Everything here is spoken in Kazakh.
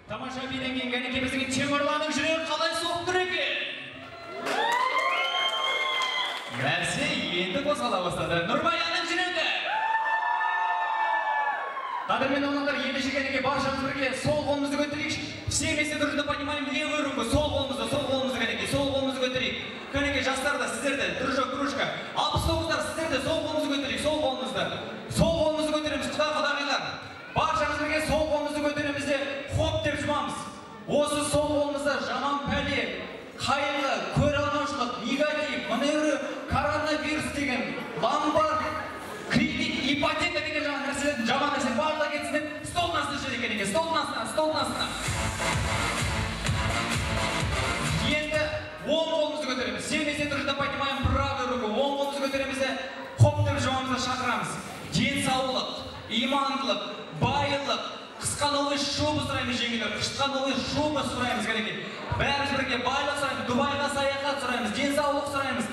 Тамаша биленген кәнекеміздің Темірланның жүрегі қалай соғып тұр екен? Бәсе енді қозғала бастады. Нұрбаяның жүрегі! Қадірмен оңландар, ендеше кәнеке баршамыз бірге сол қолымызды көтерейік. Все вместе дружно поднимаем левую руку. Сол қолымызды кәнеке, сол қолымызды көтерейік. Кәнеке жастар да, сіздер де, дружок, кружка. 69-дар, сіздер де сол қолымызды көтерейік, сол қолымызды. Сол қолымызды көтереміз, құдағилар. Баршамыз бірге сол қолымызды көтереміз де хоп деп жұмамыз. Осы сол қолымызда жаман пәле, қайғы, көре алмаушылық, негатив, мына коронавирус деген, ломбард, кредит, ипотека деген жаман нәрсе барлығы кетсін деп столдың астына жүреді екен, столдың астына. Енді оң қолымызды көтереміз. Все вместе дружно поднимаем правую руку. Оң қолымызды көтереміз де хоп деп жұмамызды шақырамыз. Денсаулық, имандылық, байлық, қысқа новый шуба сұраймыз жеңгелер. Қысқа новый шуба сұраймыз кәнеке. Бәріміз бірге байлық сұраймыз, Дубайға саяхат сұраймыз, денсаулық сұраймыз.